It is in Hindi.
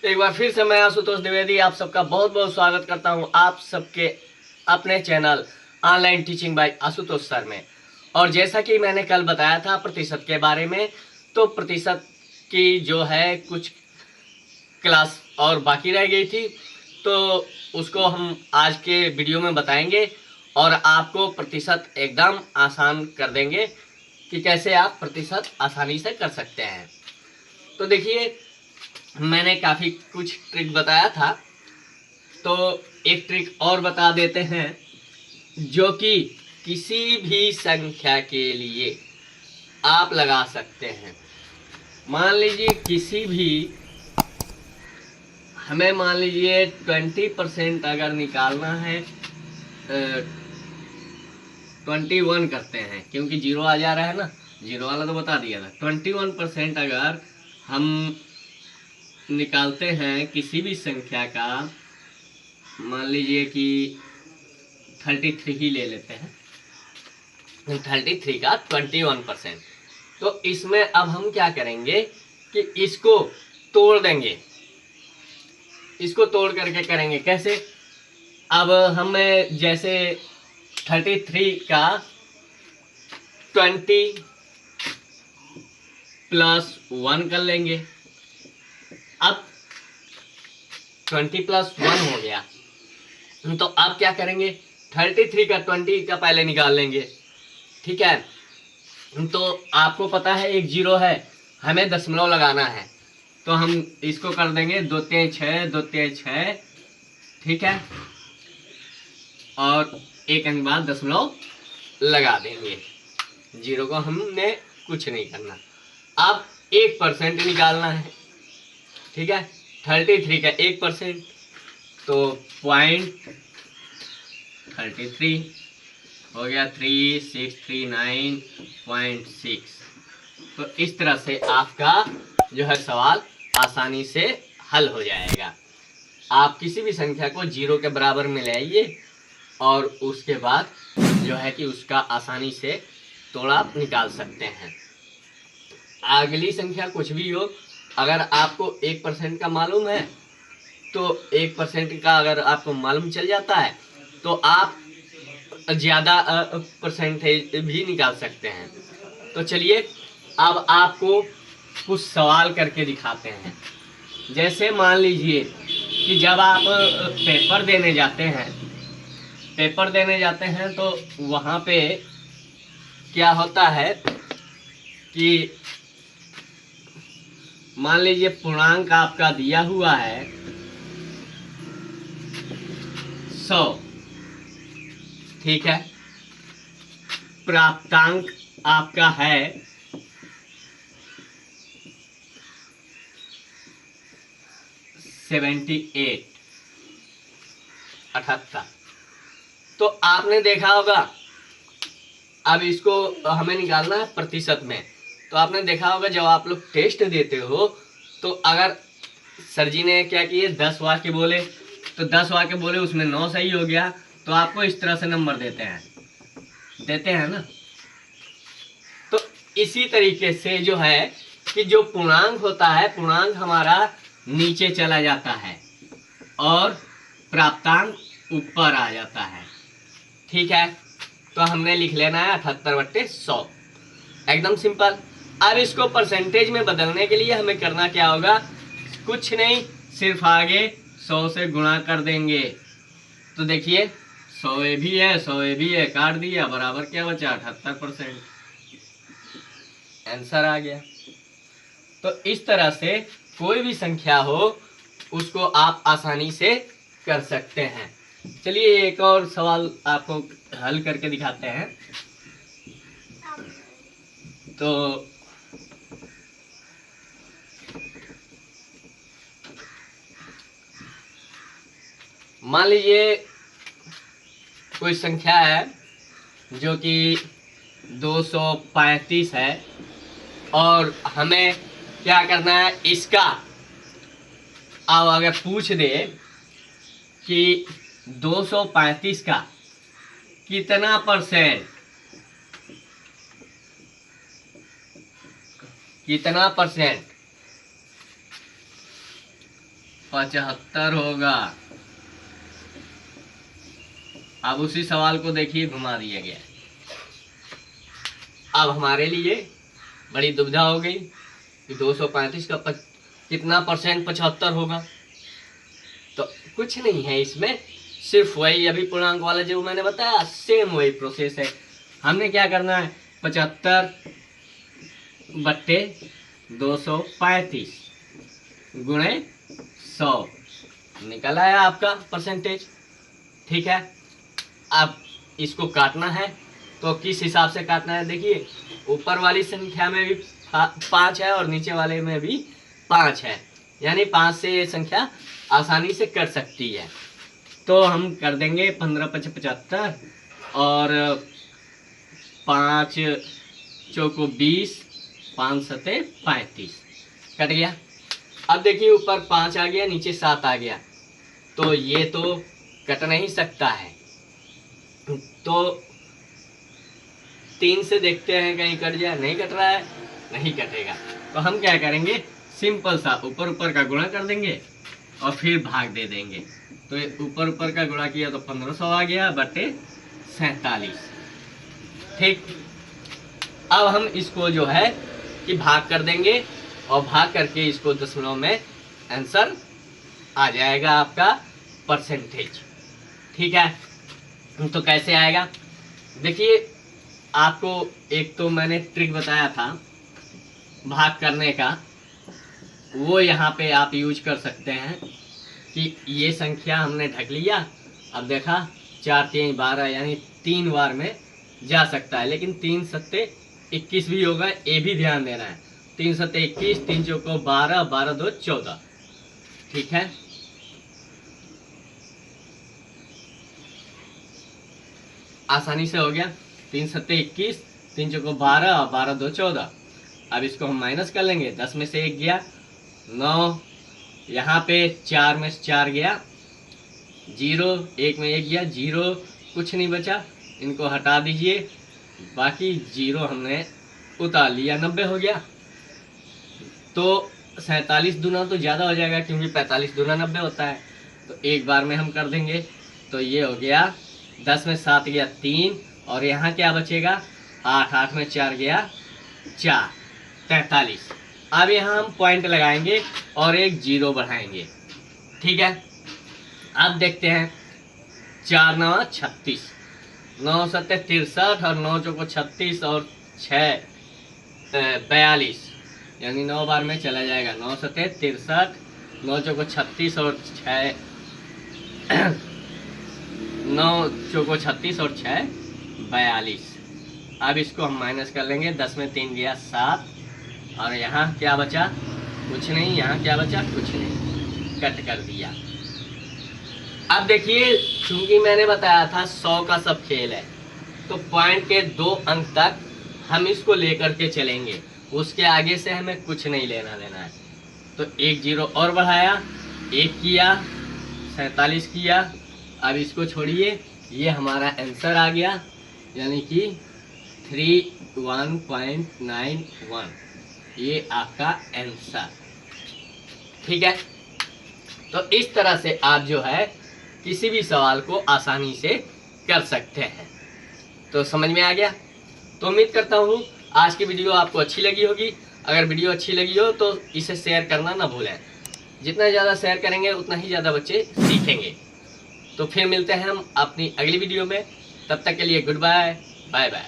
एक बार फिर से मैं आशुतोष द्विवेदी आप सबका बहुत बहुत स्वागत करता हूं आप सबके अपने channel online teaching bye Ashutosh sir में। और जैसा कि मैंने कल बताया था प्रतिशत के बारे में, तो प्रतिशत की जो है कुछ क्लास और बाकी रह गई थी, तो उसको हम आज के वीडियो में बताएंगे और आपको प्रतिशत एकदम आसान कर देंगे कि कैसे आप प्रतिशत आसानी से कर सकते हैं। तो देखिए, मैंने काफ़ी कुछ ट्रिक बताया था, तो एक ट्रिक और बता देते हैं जो कि किसी भी संख्या के लिए आप लगा सकते हैं। मान लीजिए किसी भी, हमें मान लीजिए 20% अगर निकालना है, 21 करते हैं क्योंकि जीरो आ जा रहा है ना, जीरो वाला तो बता दिया था। 21% अगर हम निकालते हैं किसी भी संख्या का, मान लीजिए कि 33 ही ले लेते हैं, 33 का 21%। तो इसमें अब हम क्या करेंगे कि इसको तोड़ देंगे। इसको तोड़ करके करेंगे कैसे? अब हमें जैसे 33 का 20 प्लस 1 कर लेंगे। अब 20 प्लस 1 हो गया, तो अब क्या करेंगे? 33 का 20 का पहले निकाल लेंगे, ठीक है। तो आपको पता है एक जीरो है, हमें दशमलव लगाना है, तो हम इसको कर देंगे 2 3 6, 2 3 6, ठीक है, और एक अंक बाद दशमलव लगा देंगे। जीरो को हमने कुछ नहीं करना। अब 1% निकालना है, ठीक है। 33 का 1%, तो 0.33 हो गया, 3639.6। तो इस तरह से आपका जो है सवाल आसानी से हल हो जाएगा। आप किसी भी संख्या को जीरो के बराबर में ले आइए और उसके बाद जो है कि उसका आसानी से तोड़ा निकाल सकते हैं। अगली संख्या कुछ भी हो, अगर आपको 1% का मालूम है, तो 1% का अगर आपको मालूम चल जाता है तो आप ज़्यादा परसेंटेज भी निकाल सकते हैं। तो चलिए अब आपको कुछ सवाल करके दिखाते हैं। जैसे मान लीजिए कि जब आप पेपर देने जाते हैं, तो वहाँ पे क्या होता है कि मान लीजिए पूर्णांक आपका दिया हुआ है 100, ठीक है। प्राप्तांक आपका है 78, 78। तो आपने देखा होगा, अब इसको हमें निकालना है प्रतिशत में। तो आपने देखा होगा जब आप लोग टेस्ट देते हो, तो अगर सर जी ने क्या किए 10 वाक्य बोले, तो 10 वाक्य बोले उसमें 9 सही हो गया, तो आपको इस तरह से नंबर देते हैं ना। तो इसी तरीके से जो है कि जो पूर्णांक होता है, पूर्णांक हमारा नीचे चला जाता है और प्राप्तांक ऊपर आ जाता है, ठीक है। तो हमने लिख लेना है 78/100, एकदम सिंपल। अब इसको परसेंटेज में बदलने के लिए हमें करना क्या होगा? कुछ नहीं, सिर्फ आगे 100 से गुणा कर देंगे। तो देखिए 100 ए भी है, 100 ए भी है, काट दिया, बराबर क्या बचा? 78%। आंसर आ गया। तो इस तरह से कोई भी संख्या हो उसको आप आसानी से कर सकते हैं। चलिए एक और सवाल आपको हल करके दिखाते हैं। तो मान लीजिए कोई संख्या है जो कि 235 है और हमें क्या करना है इसका। अब अगर पूछ दे कि 235 का कितना परसेंट, 75 होगा। अब उसी सवाल को देखिए, घुमा दिया गया। अब हमारे लिए बड़ी दुविधा हो गई कि 235 का कितना परसेंट 75 होगा। तो कुछ नहीं है इसमें, सिर्फ वही अभी पूर्णांक वाला जो मैंने बताया, सेम वही प्रोसेस है। हमने क्या करना है, 75 बट्टे 235 गुणे 100 निकल आया आपका परसेंटेज। ठीक है, अब इसको काटना है तो किस हिसाब से काटना है, देखिए ऊपर वाली संख्या में भी 5 है और नीचे वाले में भी 5 है, यानी 5 से ये संख्या आसानी से कट सकती है। तो हम कर देंगे 15 × 5 = 75 और 5 चौको 20, 5 7 35 कट गया। अब देखिए ऊपर 5 आ गया, नीचे 7 आ गया, तो ये तो कट नहीं सकता है। तो 3 से देखते हैं कहीं कट जाए, नहीं कट रहा है, नहीं कटेगा। तो हम क्या करेंगे, सिंपल सा ऊपर ऊपर का गुणा कर देंगे और फिर भाग दे देंगे। तो ऊपर ऊपर का गुणा किया तो 1500 आ गया बटे 47। ठीक, अब हम इसको जो है कि भाग कर देंगे और भाग करके इसको दशमलव में आंसर आ जाएगा आपका परसेंटेज। ठीक है, तो कैसे आएगा, देखिए आपको एक तो मैंने ट्रिक बताया था भाग करने का, वो यहाँ पे आप यूज कर सकते हैं कि ये संख्या हमने ढक लिया। अब देखा 4 3 12 यानी 3 बार में जा सकता है, लेकिन 3 7 21 भी होगा, ये भी ध्यान देना है। 3 7 21, 3 चौको 12, 12 2 14। ठीक है, आसानी से हो गया। 3 7 21, 3 चौको 12 और 12 2 14। अब इसको हम माइनस कर लेंगे, 10 में से 1 गया, 9, यहाँ पे 4 में से 4 गया, 0, 1 में 1 गया, 0, कुछ नहीं बचा, इनको हटा दीजिए, बाकी 0 हमने उतार लिया, 90 हो गया। तो 47 दूना तो ज़्यादा हो जाएगा क्योंकि 45 दूना 90 होता है, तो एक बार में हम कर देंगे। तो ये हो गया 10 में 7 गया 3, और यहाँ क्या बचेगा 8, 8 में 4 गया 4, 43। अब यहाँ हम पॉइंट लगाएंगे और एक 0 बढ़ाएंगे। ठीक है, अब देखते हैं 4 9 36, 9 7 63 और 9 चौको 36 और 6 42, यानी 9 बार में चला जाएगा। 9 7 63, 9 चौको 36 और 6 9 चौको 36 और 6 42। अब इसको हम माइनस कर लेंगे, 10 में 3 गया 7, और यहाँ क्या बचा, कुछ नहीं, यहाँ क्या बचा, कुछ नहीं, कट कर दिया। अब देखिए चूंकि मैंने बताया था 100 का सब खेल है, तो पॉइंट के 2 अंक तक हम इसको लेकर के चलेंगे, उसके आगे से हमें कुछ नहीं लेना देना है। तो 1 0 और बढ़ाया, 1 किया, 47 किया। अब इसको छोड़िए, ये हमारा आंसर आ गया, यानी कि 31.91, ये आपका आंसर। ठीक है, तो इस तरह से आप जो है किसी भी सवाल को आसानी से कर सकते हैं। तो समझ में आ गया। तो उम्मीद करता हूँ आज की वीडियो आपको अच्छी लगी होगी। अगर वीडियो अच्छी लगी हो तो इसे शेयर करना ना भूलें, जितना ज़्यादा शेयर करेंगे उतना ही ज़्यादा बच्चे सीखेंगे। तो फिर मिलते हैं हम अपनी अगली वीडियो में, तब तक के लिए गुड बाय, बाय बाय।